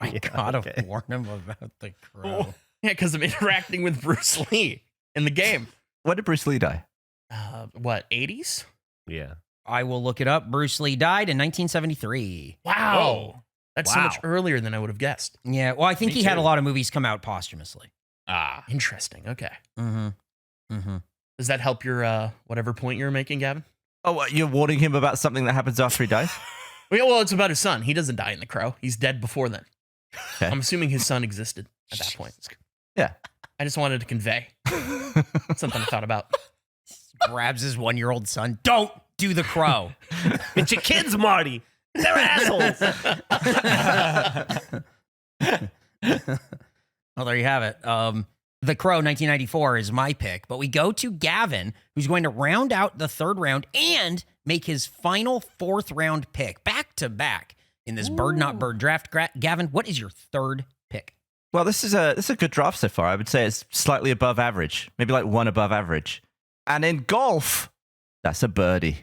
C: I gotta warn him about The Crow.
B: Yeah, because I'm interacting with Bruce Lee in the game.
D: When did Bruce Lee die?
B: 80s?
A: Yeah.
C: I will look it up. Bruce Lee died in 1973.
B: Wow.
F: Whoa.
B: That's so much earlier than I would have guessed.
C: Yeah, well, I think he had a lot of movies come out posthumously.
B: Interesting. Okay.
C: Mm-hmm.
B: Does that help your whatever point you were making, Gavin?
D: Oh, what, you're warning him about something that happens after he dies?
B: Well, it's about his son. He doesn't die in The Crow. He's dead before then.
D: Okay.
B: I'm assuming his son existed at that point.
D: Yeah.
B: I just wanted to convey something I thought about.
C: Grabs his 1-year-old son. Don't do The Crow.
A: It's your kids, Marty. They're assholes.
C: Well, there you have it. The Crow 1994 is my pick, but we go to Gavin, who's going to round out the third round and make his final fourth round pick back to back in this Bird Not Bird draft. Gavin, what is your third pick?
D: Well, this is a good draft so far. I would say it's slightly above average, maybe like one above average. And in golf, that's a birdie.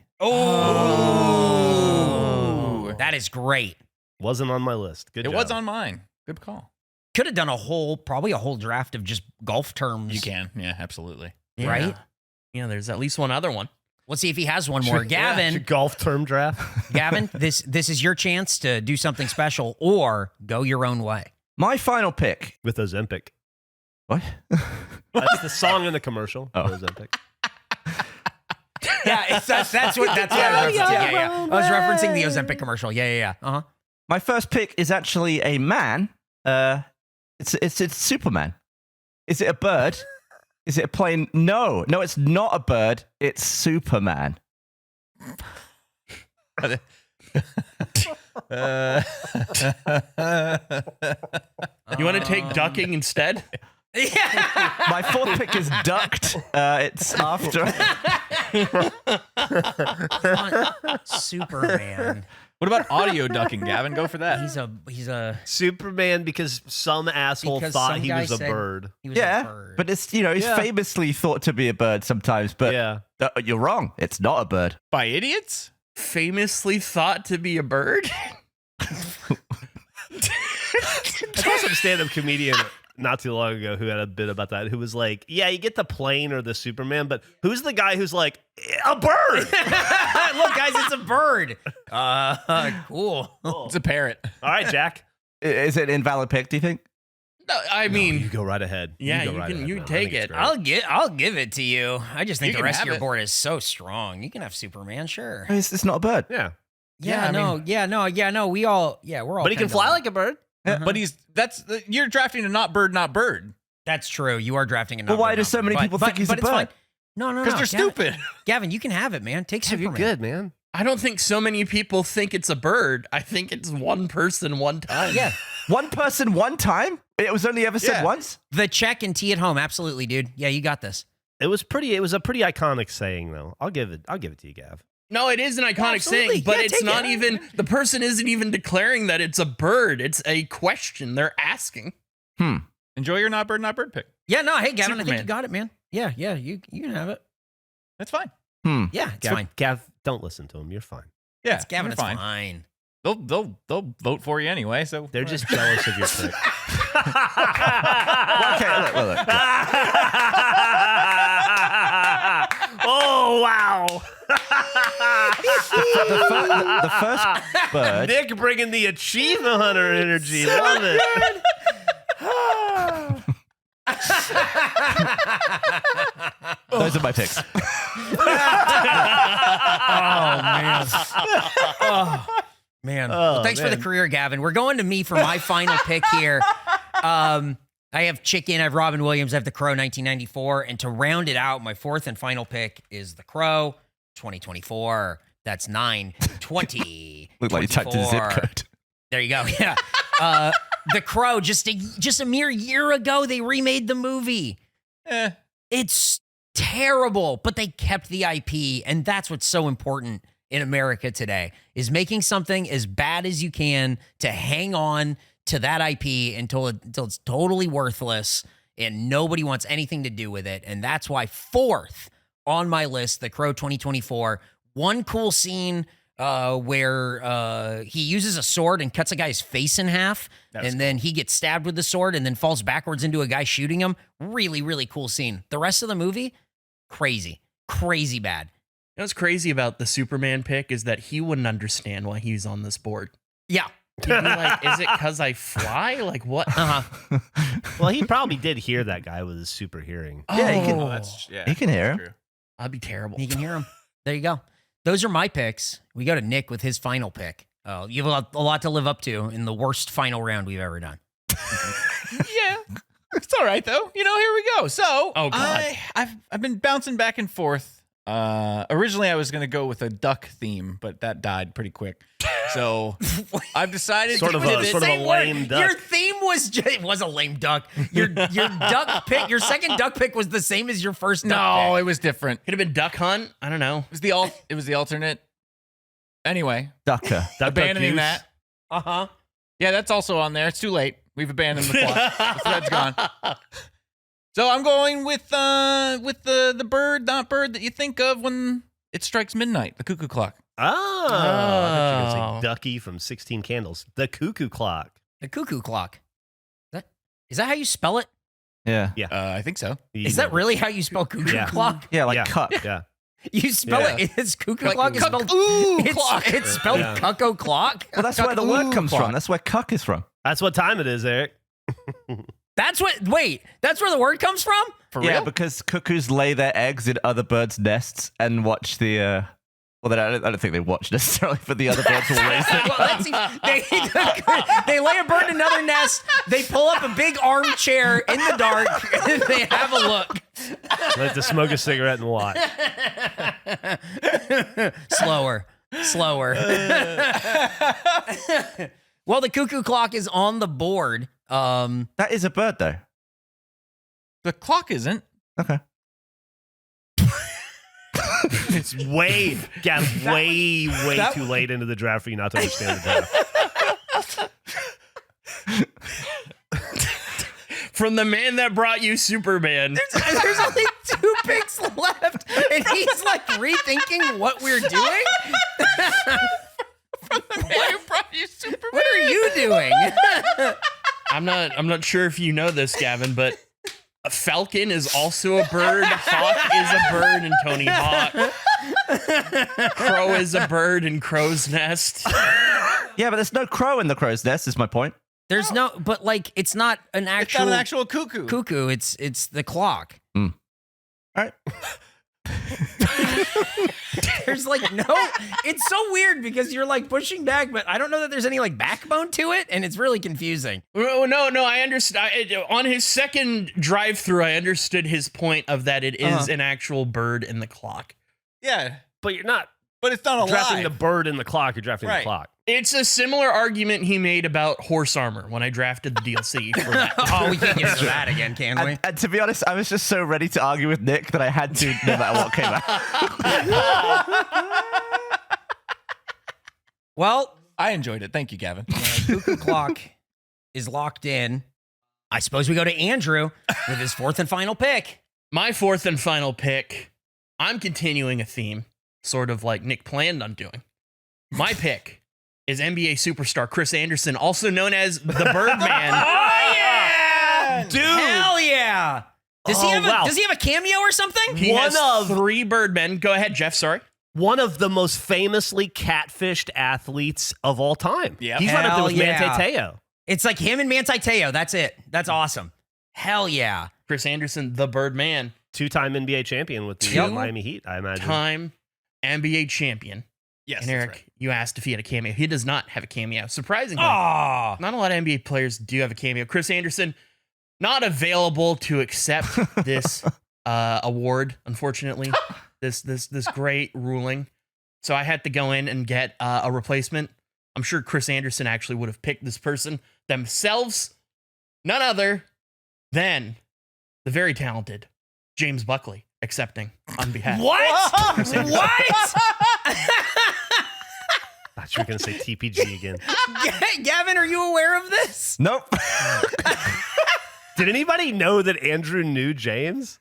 C: Oh, that is great.
A: Wasn't on my list. Good job.
F: It was on mine. Good call.
C: Could have done probably a whole draft of just golf terms.
F: You can. Yeah, absolutely.
C: Right?
B: Yeah, there's at least one other one.
C: Let's see if he has one more. Gavin,
A: golf term draft.
C: Gavin, this is your chance to do something special or go your own way.
D: My final pick.
A: With Ozempic.
D: What?
A: That's the song in the commercial.
D: Oh.
A: Ozempic.
C: Yeah, that's what I was referencing. Yeah. I was referencing the Ozempic commercial. Yeah. Uh-huh.
D: My first pick is actually a man. It's Superman. Is it a bird? Is it a plane? No, it's not a bird. It's Superman.
B: You want to take ducking instead?
D: My fourth pick is ducked. It's after
C: Superman.
F: What about audio ducking, Gavin? Go for that.
C: He's a
A: Superman because some asshole
C: Because
A: thought
C: some
A: he
C: guy
A: was a
C: said
A: bird.
C: he was a
D: yeah,
C: bird.
D: but it's he's famously thought to be a bird sometimes. But
A: Yeah.
D: you're wrong. It's not a bird.
F: By idiots?
B: Famously thought to be a bird?
A: I saw some stand-up comedian not too long ago who had a bit about that, who was like, yeah, you get the plane or the Superman, but who's the guy who's like, a bird?
C: Look, guys, it's a bird. Cool.
F: It's a parrot.
A: All right, Jack.
D: Is it an invalid pick? Do you think?
B: No, I mean,
A: you go right ahead.
B: yeah,
A: go
B: you
A: right
B: can
A: ahead,
B: you
A: man. I
B: take
A: think it's
B: it.
A: great.
C: I'll give it to you. I just think
F: You
C: the
F: can
C: rest of
F: have
C: your
F: it.
C: board is so strong. You can have Superman, sure.
D: It's not a bird.
A: Yeah.
C: We all, we're all.
A: But he can
C: kinda
A: fly like a bird.
F: But you're drafting a not bird.
C: That's true. You are drafting a.
D: Well, why do so many people think he's a
C: But it's
D: bird?
C: fine. No.
F: Because they're stupid.
C: Gavin, you can have it, man. Take Superman.
A: You're good, man.
B: I don't think so many people think it's a bird. I think it's one person one time.
C: Yeah.
D: One person, one time? It was only ever said
F: Yeah.
D: once?
C: The check and tea at home. Absolutely, dude. Yeah, you got this.
A: It was a pretty iconic saying, though. I'll give it to you, Gav.
B: No, it is an iconic
C: Absolutely.
B: saying, but
C: Yeah,
B: it's
C: take
B: not
C: it.
B: even, the person isn't even declaring that it's a bird. It's a question they're asking.
F: Enjoy your not bird pick.
C: Yeah, no, hey, Gavin, I think
B: Superman.
C: you got it, man. Yeah, you can have it.
F: That's fine.
C: Yeah, it's
A: Gav,
C: fine.
A: Gav, don't listen to him. You're fine.
F: Yeah,
C: It's Gavin,
F: you're
C: it's fine.
F: They'll vote for you anyway. So
A: They're just jealous of your pick.
D: Okay, look.
A: Oh, wow.
D: The first bird.
A: Nick bringing the achievement hunter energy. Love it.
D: Those are my picks.
C: Man. Well, thanks for the career, Gavin. We're going to me for my final pick here. I have Chicken, I have Robin Williams, I have The Crow 1994. And to round it out, my fourth and final pick is The Crow 2024. That's 9/20.
D: Looked like you typed in zip code.
C: There you go. Yeah. The Crow, just a mere year ago, they remade the movie. It's terrible, but they kept the IP, and that's what's so important in America today, is making something as bad as you can to hang on to that IP until it's totally worthless and nobody wants anything to do with it. And that's why fourth on my list, The Crow 2024, one cool scene where he uses a sword and cuts a guy's face in half, then he gets stabbed with the sword and then falls backwards into a guy shooting him. Really, really cool scene. The rest of the movie, crazy bad.
B: You know what's crazy about the Superman pick is that he wouldn't understand why he's on this board.
C: Yeah.
B: He'd be like, is it because I fly? Like, what?
A: Well, he probably did hear that guy with his super hearing.
D: Yeah, he can. He can hear him.
F: True.
B: I'd be terrible.
C: You can hear him. There you go. Those are my picks. We go to Nick with his final pick. You have a lot to live up to in the worst final round we've ever done.
F: Yeah. It's all right though. Here we go. So,
B: Oh, God.
F: I've been bouncing back and forth. Originally I was going to go with a duck theme, but that died pretty quick. So, I've decided
A: Sort
F: to
A: of
F: pivot.
A: a lame duck.
C: Your theme it was a lame duck. Your duck pick, your second duck pick was the same as your first duck
F: No,
C: pick.
F: it was different.
B: Could have been Duck Hunt. I don't know.
F: It was the alternate. Anyway,
D: Ducker.
F: abandoning that.
C: Uh-huh.
F: Yeah, that's also on there. It's too late. We've abandoned the plot. The thread's gone. So I'm going with the bird, not bird that you think of when it strikes midnight, the cuckoo clock.
A: Oh. I thought you were going to say Ducky from 16 Candles. The cuckoo clock.
C: The cuckoo clock. Is that how you spell it?
D: Yeah.
F: I think so.
C: Is that really how you spell cuckoo
A: Yeah.
C: clock?
D: Yeah, like
A: Yeah.
D: cuck.
A: Yeah.
C: You spell
F: Yeah.
C: it. It's cuckoo
F: Like
C: clock. It's spelled
F: clock.
C: It's spelled
A: Yeah.
C: cuckoo clock.
D: Well, that's where the word
F: Cuck-oo
D: comes
F: clock.
D: from. That's where cuck is from.
A: That's what time it is, Eric.
C: That's where the word comes from?
F: For
D: Yeah,
F: real?
D: because cuckoos lay their eggs in other birds' nests and watch the. Well, I don't think they watch necessarily, but the other birds will raise them.
C: Well, they lay a bird in another nest. They pull up a big armchair in the dark, and they have a look.
A: Like to smoke a cigarette and watch.
C: Slower. Well, the cuckoo clock is on the board.
D: That is a bird, though.
F: The clock isn't.
D: Okay.
A: It's way too late into the draft for you not to understand the draft.
B: From the man that brought you Superman.
C: There's only 2 picks left, and he's like rethinking what we're doing. What are you doing?
B: I'm not sure if you know this, Gavin, but a falcon is also a bird. Hawk is a bird in Tony Hawk. Crow is a bird in Crow's Nest.
D: Yeah, but there's no crow in the crow's nest, is my point.
C: There's no, but like, it's not an
F: It's
C: actual,
F: not an actual cuckoo.
C: cuckoo. It's the clock.
D: All right.
C: There's like no, it's so weird because you're like pushing back, but I don't know that there's any like backbone to it, and it's really confusing.
B: No, I understand. On his second drive-through, I understood his point of that it is an actual bird in the clock.
F: Yeah,
A: But you're not
F: but it's not
A: drafting
F: alive.
A: the bird in the clock. You're drafting the
F: Right.
A: clock.
B: It's a similar argument he made about horse armor when I drafted the DLC for that.
C: Oh, we can't get into that again, can we?
D: And to be honest, I was just so ready to argue with Nick that I had to, no matter what came out.
C: Well,
F: I enjoyed it. Thank you, Gavin.
C: cuckoo clock is locked in. I suppose we go to Andrew with his fourth and final pick.
B: My fourth and final pick, I'm continuing a theme, sort of like Nick planned on doing. My pick is NBA superstar Chris Anderson, also known as the Birdman.
C: Oh yeah,
A: Dude.
C: Hell yeah! Does he have a cameo or something?
B: He
A: One
B: has
A: of-
B: 3 Birdmen. Go ahead, Jeff. Sorry.
A: One of the most famously catfished athletes of all time.
F: Yep.
A: He's right up there
C: Hell
A: with
C: yeah.
A: Manti Te'o.
C: It's like him and Manti Te'o. That's it. That's awesome. Hell yeah.
B: Chris Anderson, the Birdman,
A: 2-time NBA champion with the
B: Yep.
A: Miami Heat, I imagine.
B: time NBA champion.
F: Yes,
B: And
F: that's
B: Eric,
F: right.
B: you asked if he had a cameo. He does not have a cameo. Surprisingly,
C: Oh.
B: not a lot of NBA players do have a cameo. Chris Anderson, not available to accept this award, unfortunately. this great ruling. So I had to go in and get a replacement. I'm sure Chris Anderson actually would have picked this person themselves. None other than the very talented James Buckley accepting on behalf of Chris Anderson.
C: What?
A: I thought you were going to say TPG again.
C: Gavin, are you aware of this?
D: Nope.
A: Did anybody know that Andrew knew James?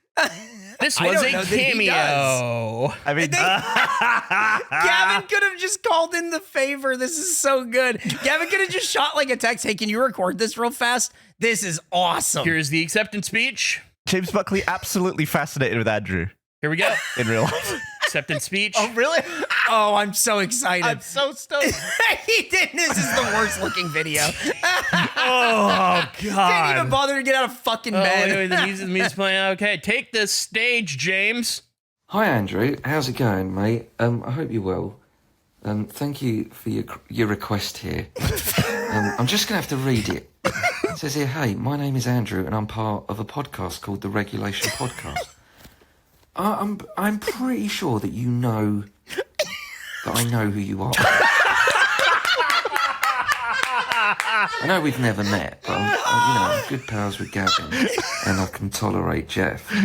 B: This
C: I
B: was
C: don't
B: a
C: know that he
B: cameo.
D: I mean,
C: Gavin could have just called in the favor. This is so good. Gavin could have just shot like a text. Hey, can you record this real fast? This is awesome.
B: Here's the acceptance speech.
D: James Buckley absolutely fascinated with Andrew
B: Here we go.
D: in real life.
B: Acceptance speech.
C: Really? Oh, I'm so excited.
F: so stoked.
C: He didn't. This is the worst looking video.
A: Oh,
C: Didn't
A: God.
C: even bother to get out of fucking
B: Oh,
C: bed.
B: wait, the music's playing. Okay, take the stage, James.
I: Hi Andrew, how's it going, mate? I hope you're well. Thank you for your request here. I'm just gonna have to read it. It says here, hey, my name is Andrew and I'm part of a podcast called the Regulation Podcast. I'm pretty sure that you know that I know who you are. I know we've never met, but I'm good pals with Gavin, and I can tolerate Jeff. We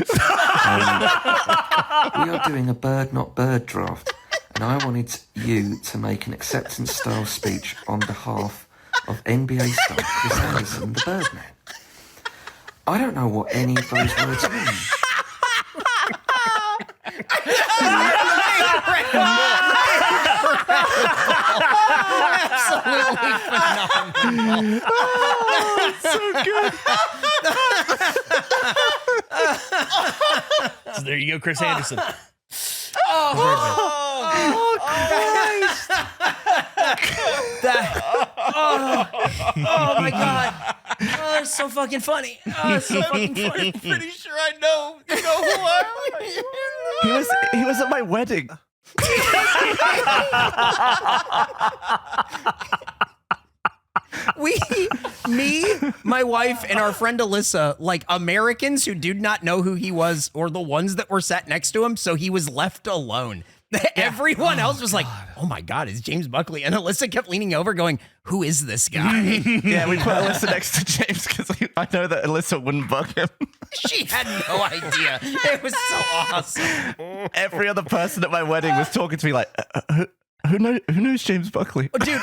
I: are doing a bird not bird draft, and I wanted you to make an acceptance style speech on behalf of NBA star Chris Anderson, the Birdman. I don't know what any of those words mean.
C: Absolutely phenomenal.
B: So there you go, Chris Anderson.
C: Oh my god. Oh, it's so fucking funny. Oh, it's so fucking funny.
F: Pretty sure I know. You know who I am.
D: He was at my wedding.
C: Me, my wife, and our friend Alyssa, like Americans who did not know who he was or the ones that were sat next to him, so he was left alone. Everyone else was like, oh my God, it's James Buckley. And Alyssa kept leaning over going, who is this guy?
D: Yeah, we put Alyssa next to James because I know that Alyssa wouldn't bug him.
C: She had no idea. It was so awesome.
D: Every other person at my wedding was talking to me like, who knows James Buckley?
C: Dude,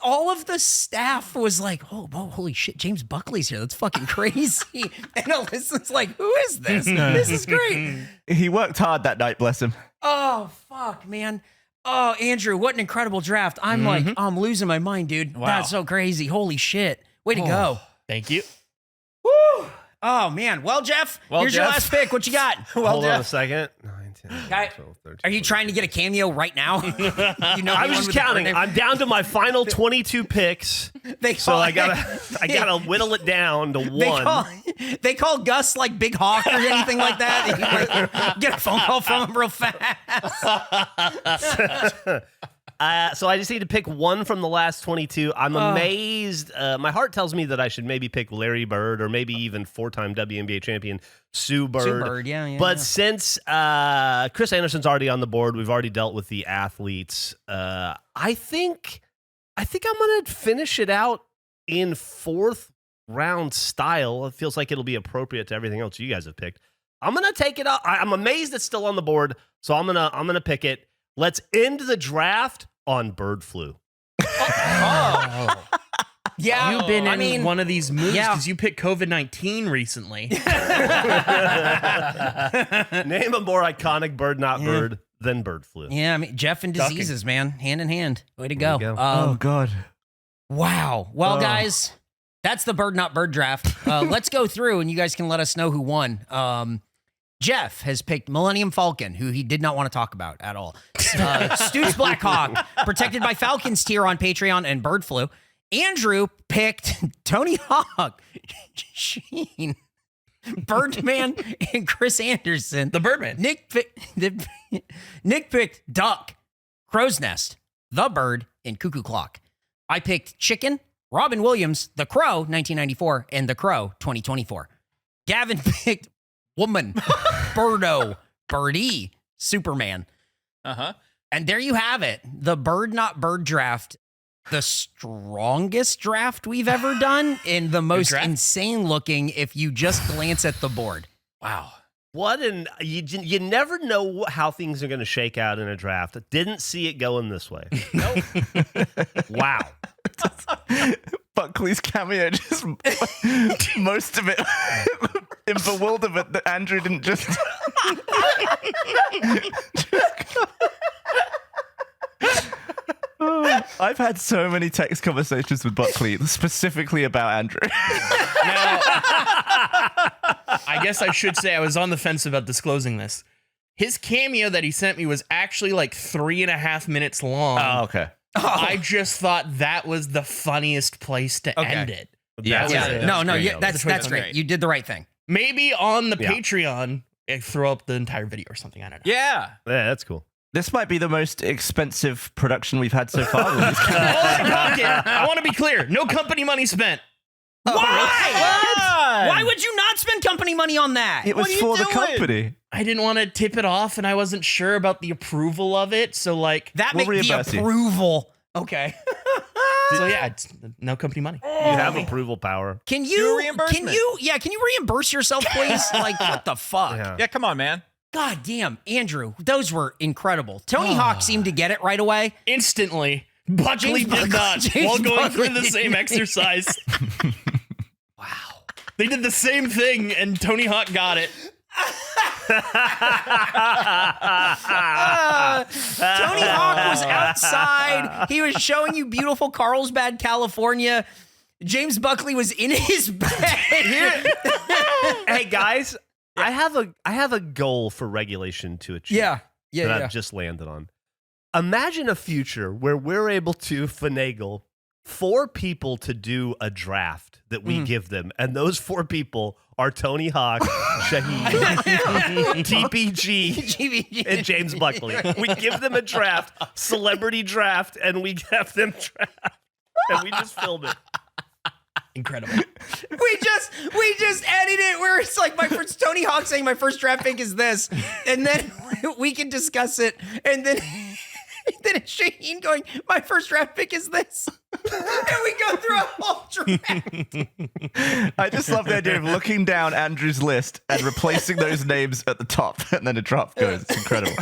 C: all of the staff was like, oh, holy shit, James Buckley's here. That's fucking crazy. And Alyssa's like, who is this? This is great.
D: He worked hard that night, bless him.
C: Oh, fuck, man. Oh, Andrew, what an incredible draft. I'm like, I'm losing my mind, dude.
F: Wow.
C: That's so crazy. Holy shit. Way to go.
B: Thank you.
C: Woo. Oh, man. Well, Jeff, here's your
F: Jeff.
C: last pick. What you got?
A: Hold on a second. 9, 10, 11,
C: Guy,
A: 12, 13,
C: Are you trying to get a cameo right now? You know,
A: I
C: the
A: was
C: one
A: just
C: with the
A: counting.
C: bird name?
A: I'm down to my final 22 picks,
C: They
A: so
C: call-
A: I gotta whittle it down to one.
C: They call Gus like Big Hawk or anything like that. And you like, get a phone call from him real fast.
A: So I just need to pick one from the last 22. I'm amazed. My heart tells me that I should maybe pick Larry Bird or maybe even 4-time WNBA champion Sue Bird.
C: Sue Bird, yeah.
A: But since Chris Anderson's already on the board, we've already dealt with the athletes. I think I'm gonna finish it out in 4th round style. It feels like it'll be appropriate to everything else you guys have picked. I'm gonna take it out. I'm amazed it's still on the board, so I'm gonna pick it. Let's end the draft on bird flu.
C: Yeah,
B: You've been in
C: one.
B: one of these moves
C: Yeah.
B: because you picked COVID-19 recently.
A: Name a more iconic bird, not bird, than bird flu.
C: Yeah, I mean, Jeff and
B: Ducking.
C: diseases, man. Hand in hand. Way to
A: There
C: go.
A: you go.
D: Oh God.
C: Wow. Well, guys, That's the bird not bird draft. Let's go through and you guys can let us know who won. Jeff has picked Millennium Falcon, who he did not want to talk about at all. Stoots Blackhawk, protected by Falcons tier on Patreon and Bird Flu. Andrew picked Tony Hawk, Sheen, Birdman, and Chris Anderson.
B: The Birdman.
C: Nick picked Duck, Crow's Nest, The Bird, and Cuckoo Clock. I picked Chicken, Robin Williams, The Crow, 1994, and The Crow, 2024. Gavin picked Woman, Birdo, Birdie, Superman.
F: Uh-huh.
C: And there you have it. The bird not bird draft. The strongest draft we've ever done and the most insane looking if you just glance at the board.
F: Wow.
A: What you never know how things are going to shake out in a draft. Didn't see it going this way.
C: Nope.
A: Wow.
D: Buckley's cameo, just most of it in bewilderment that Andrew didn't just. I've had so many text conversations with Buckley specifically about Andrew.
B: Now, I guess I should say I was on the fence about disclosing this. His cameo that he sent me was actually like 3.5 minutes long.
D: Oh, okay.
B: I just thought that was the funniest place to end it.
A: Yeah.
C: That's great. You did the right thing.
B: Maybe on the Patreon, throw up the entire video or something. I don't know.
F: Yeah.
A: Yeah, that's cool.
D: This might be the most expensive production we've had so far. With these
B: I want to be clear. No company money spent.
C: Why? Why would you not spend company money on that?
D: It was for the company.
B: I didn't want to tip it off, and I wasn't sure about the approval of it. So, like,
C: that
D: we'll
C: makes the
D: reimburse you.
C: approval. Okay.
B: So yeah, it's no company money.
A: You have approval power.
C: Can
F: Do
C: you
F: a reimbursement.
C: can you reimburse yourself, please? Like, what the fuck?
A: Yeah.
F: Yeah, come on, man.
C: God damn, Andrew, those were incredible. Tony Hawk seemed to get it right away.
B: Instantly. Buckley
C: James
B: did not
C: Buckley-
B: while going
C: Buckley
B: through the same exercise.
C: Wow.
B: They did the same thing, and Tony Hawk got it.
C: Tony Hawk was outside. He was showing you beautiful Carlsbad, California. James Buckley was in his bed.
A: Hey guys, I have a goal for regulation to achieve.
C: Yeah.
A: that I've just landed on. Imagine a future where we're able to finagle 4 people to do a draft that we give them, and those 4 people are Tony Hawk, Shaheen, TPG, and James Buckley. We give them a draft, celebrity draft, and we have them draft, and we just film it.
B: Incredible.
C: We just edit it where it's like my first Tony Hawk saying my first draft pick is this, and then we can discuss it, and then it's Shaheen going, my first draft pick is this, and we go through a whole draft.
D: I just love the idea of looking down Andrew's list and replacing those names at the top, and then a draft goes. It's incredible.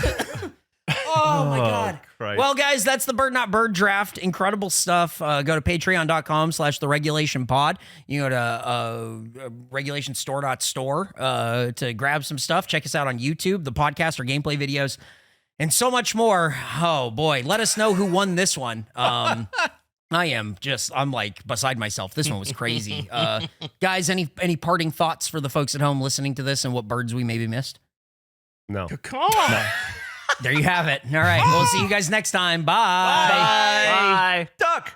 C: Oh my God.
A: Christ.
C: Well, guys, that's the Bird Not Bird draft. Incredible stuff. Go to patreon.com/theregulationpod. You go to regulationstore.store to grab some stuff. Check us out on YouTube, the podcast or gameplay videos, and so much more. Oh boy. Let us know who won this one. I'm like beside myself. This one was crazy. Guys, any parting thoughts for the folks at home listening to this and what birds we maybe missed?
A: No.
B: Come on.
C: There you have it. All right. We'll see you guys next time. Bye.
A: Bye.
D: Duck!